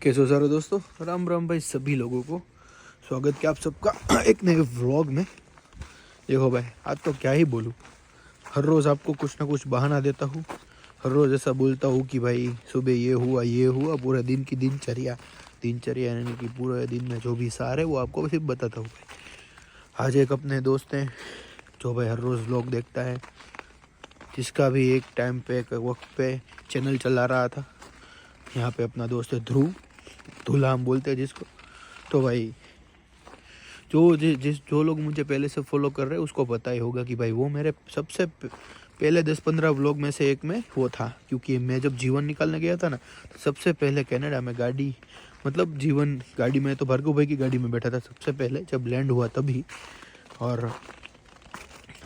कैसे हो सारे दोस्तों, राम राम भाई सभी लोगों को। स्वागत है आप सबका एक नए व्लॉग में। देखो भाई, आज तो क्या ही बोलूँ। हर रोज़ आपको कुछ ना कुछ बहाना देता हूँ। हर रोज़ ऐसा बोलता हूँ कि भाई सुबह ये हुआ पूरे दिन की दिनचर्या यानी कि पूरे दिन में जो भी सार है वो आपको सिर्फ बताता हूँ भाई। आज एक अपने दोस्त हैं जो भाई हर रोज़ व्लॉग देखता है, जिसका भी एक टाइम पे एक वक्त पे चैनल चला रहा था। यहाँ पे अपना दोस्त है ध्रुव, धूला हम बोलते हैं जिसको। तो भाई जो लोग मुझे पहले से फॉलो कर रहे हैं उसको पता ही होगा कि भाई वो मेरे सबसे पहले 10-15 व्लॉग में से एक में वो था। क्योंकि मैं जब जीवन निकालने गया था ना, तो सबसे पहले कनाडा में गाड़ी, मतलब जीवन गाड़ी में तो भार्गव भाई की गाड़ी में बैठा था सबसे पहले जब लैंड हुआ तभी। और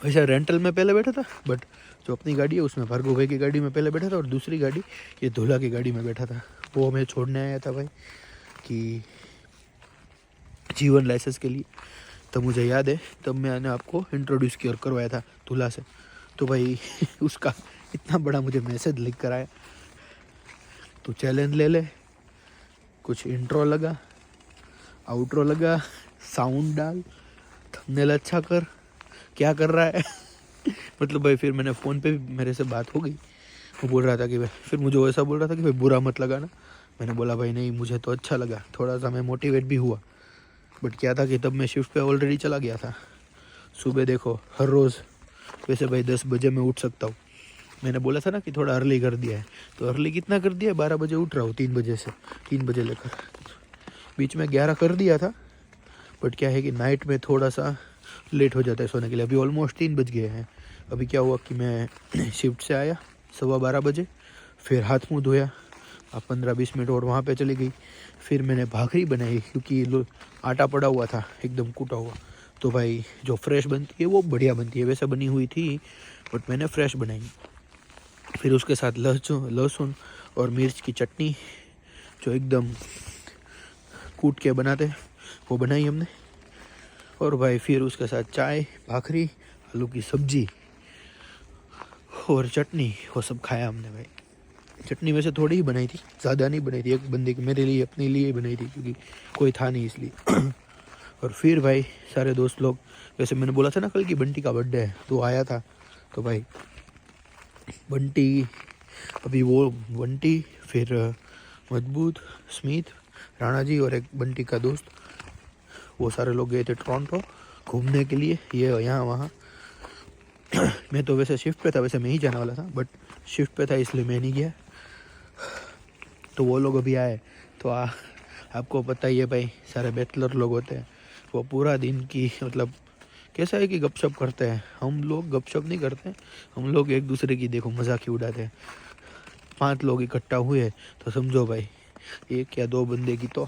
वैसे रेंटल में पहले बैठा था, बट जो अपनी गाड़ी है उसमें भार्गव भाई की गाड़ी में पहले बैठा था, और दूसरी गाड़ी ये धूला की गाड़ी में बैठा था। वो मैं छोड़ने आया था भाई कि जीवन लाइसेंस के लिए। तब मुझे याद है, तब मैंने आपको इंट्रोड्यूस करवाया था दूल्हा से। तो भाई उसका इतना बड़ा मुझे मैसेज लिख कर आया, तो चैलेंज ले ले, कुछ इंट्रो लगा, आउट्रो लगा, साउंड डाल, थंबनेल अच्छा कर, क्या कर रहा है मतलब भाई फिर मैंने फ़ोन पे भी मेरे से बात हो गई। वो बोल रहा था कि भाई, फिर मुझे वैसा बोल रहा था कि भाई बुरा मत लगाना। मैंने बोला भाई नहीं, मुझे तो अच्छा लगा, थोड़ा सा मैं मोटिवेट भी हुआ। बट क्या था कि तब मैं शिफ्ट पे ऑलरेडी चला गया था। सुबह देखो हर रोज़ वैसे भाई 10 बजे मैं उठ सकता हूँ। मैंने बोला था ना कि थोड़ा अर्ली कर दिया है, तो अर्ली कितना कर दिया है, 12 बजे उठ रहा हूँ। 3 बजे से 3 बजे लेकर बीच में 11 कर दिया था। बट क्या है कि नाइट में थोड़ा सा लेट हो जाता है सोने के लिए। अभी ऑलमोस्ट 3 बज गए हैं। अभी क्या हुआ कि मैं शिफ्ट से आया 12:15 बजे, फिर हाथ मुँह धोया, अब 15-20 मिनट और वहाँ पे चली गई। फिर मैंने भाखरी बनाई क्योंकि आटा पड़ा हुआ था एकदम कूटा हुआ। तो भाई जो फ्रेश बनती है वो बढ़िया बनती है, वैसे बनी हुई थी बट मैंने फ्रेश बनाई। फिर उसके साथ लहसुन और मिर्च की चटनी जो एकदम कूट के बनाते वो बनाई हमने। और भाई फिर उसके साथ चाय, भाखरी, आलू की सब्जी और चटनी, वो सब खाया हमने भाई। चटनी वैसे थोड़ी ही बनाई थी, ज़्यादा नहीं बनाई थी, एक बंदे की मेरे लिए अपने लिए ही बनाई थी क्योंकि कोई था नहीं इसलिए और फिर भाई सारे दोस्त लोग, वैसे मैंने बोला था ना कल की बंटी का बर्थडे है, तो आया था। तो भाई बंटी, अभी वो बंटी, फिर मजबूत, स्मित, राणा जी और एक बंटी का दोस्त, वो सारे लोग गए थे टोरंटो घूमने के लिए, ये यहाँ वहाँ मैं तो वैसे शिफ्ट पे था, वैसे मैं ही जाने वाला था बट शिफ्ट पे था इसलिए मैं नहीं गया। तो वो लोग अभी आए तो आपको पता ही है भाई, सारे बैचलर लोग होते हैं, वो पूरा दिन की मतलब कैसा है कि गपशप करते हैं। हम लोग गपशप नहीं करते, हम लोग एक दूसरे की देखो मजाक ही उड़ाते हैं। 5 लोग इकट्ठा हुए तो समझो भाई 1 या 2 बंदे की तो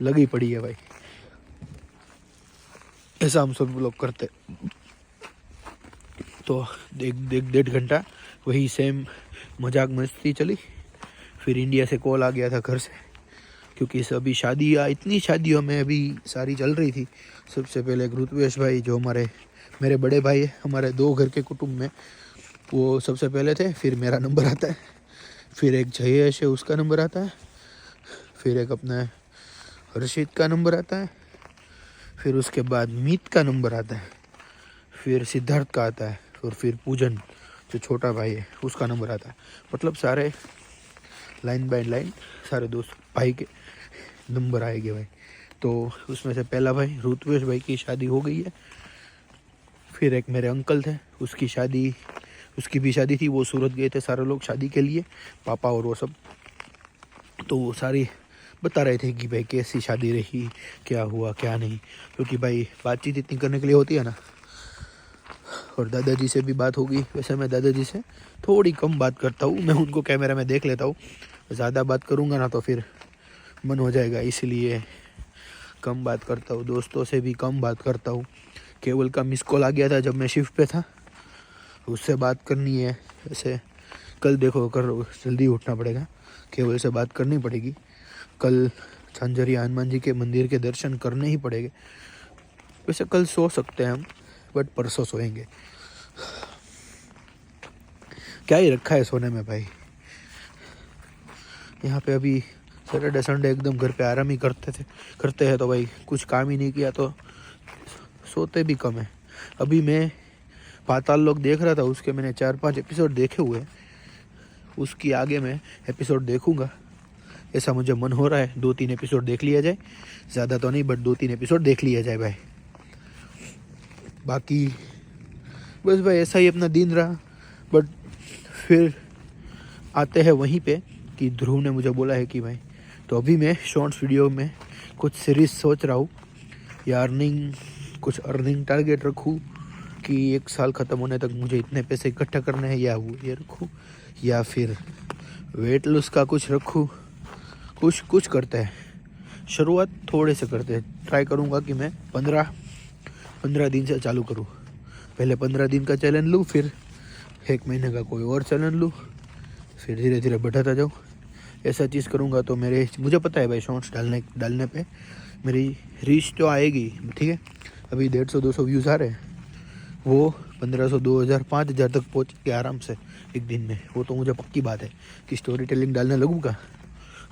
लगी पड़ी है भाई, ऐसा हम सब लोग करते। तो एक 1.5 घंटा वही सेम मजाक मस्ती चली। फिर इंडिया से कॉल आ गया था घर से, क्योंकि सभी शादियाँ, इतनी शादियों में अभी सारी चल रही थी। सबसे पहले ऋतवेश भाई जो मेरे बड़े भाई है, हमारे 2 घर के कुटुंब में, वो सबसे पहले थे। फिर मेरा नंबर आता है, फिर एक जयेश है उसका नंबर आता है, फिर एक अपना हर्षित का नंबर आता है, फिर उसके बाद मीत का नंबर आता है, फिर सिद्धार्थ का आता है, और फिर पूजन जो छोटा भाई है उसका नंबर आता है। मतलब सारे लाइन बाय लाइन सारे दोस्त भाई के नंबर आएंगे भाई। तो उसमें से पहला भाई ऋतवेश भाई की शादी हो गई है। फिर एक मेरे अंकल थे, उसकी भी शादी थी, वो सूरत गए थे सारे लोग शादी के लिए, पापा और वो सब। तो वो सारी बता रहे थे कि भाई कैसी शादी रही, क्या हुआ क्या नहीं, क्योंकि भाई बातचीत इतनी करने के लिए होती है ना। और दादाजी से भी बात होगी, वैसे मैं दादाजी से थोड़ी कम बात करता हूँ, मैं उनको कैमरा में देख लेता हूँ। ज़्यादा बात करूँगा ना तो फिर मन हो जाएगा, इसलिए कम बात करता हूँ, दोस्तों से भी कम बात करता हूँ। केवल का मिस कॉल आ गया था जब मैं शिफ्ट पे था, उससे बात करनी है। ऐसे कल देखो कर जल्दी उठना पड़ेगा, केवल से बात करनी पड़ेगी। कल झांझरिया हनुमान जी के मंदिर के दर्शन करने ही पड़ेंगे। वैसे कल सो सकते हैं हम, बट परसों सोएंगे। क्या ही रखा है सोने में भाई। यहाँ पे अभी सैटरडे संडे एकदम घर पे आराम ही करते हैं तो भाई कुछ काम ही नहीं किया तो सोते भी कम है। अभी मैं पाताल लोक देख रहा था, उसके मैंने 4-5 एपिसोड देखे हुए हैं, उसकी आगे मैं एपिसोड देखूंगा, ऐसा मुझे मन हो रहा है। 2-3 एपिसोड देख लिया जाए, ज़्यादा तो नहीं बट 2-3 एपिसोड देख लिया जाए भाई। बाकी बस भाई ऐसा ही अपना दिन रहा। बट फिर आते हैं वहीं पे कि ध्रुव ने मुझे बोला है कि भाई तो अभी मैं शॉर्ट्स वीडियो में कुछ सीरीज सोच रहा हूँ या कुछ अर्निंग टारगेट रखूँ कि 1 साल ख़त्म होने तक मुझे इतने पैसे इकट्ठा करने हैं, या वो ये रखूँ, या फिर वेट लॉस का कुछ रखूँ। कुछ करते हैं, शुरुआत थोड़े से करते हैं। ट्राई करूँगा कि मैं 15 दिन से चालू करूँ। पहले 15 दिन का चैलेंज लूँ, फिर 1 महीने का कोई और चैलेंज लूँ, फिर धीरे धीरे बढ़ाता जाऊँ। ऐसा चीज़ करूँगा तो मुझे पता है भाई शॉर्ट्स डालने पे मेरी रीच तो आएगी, ठीक है। अभी 150-200 व्यूज़ आ रहे हैं, वो 1500, 2000, 5000 तक पहुँच के आराम से एक दिन में। वो तो मुझे पक्की बात है कि स्टोरी टेलिंग डालने लगूँगा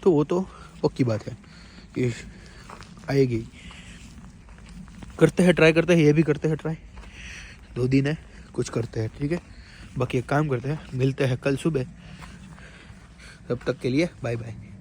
तो वो तो पक्की बात है कि आएगी। करते हैं, ट्राई करते हैं, ये भी करते हैं ट्राई। 2 दिन है, कुछ करते हैं, ठीक है। बाकी एक काम करते हैं, मिलते हैं कल सुबह। तब तक के लिए बाय बाय।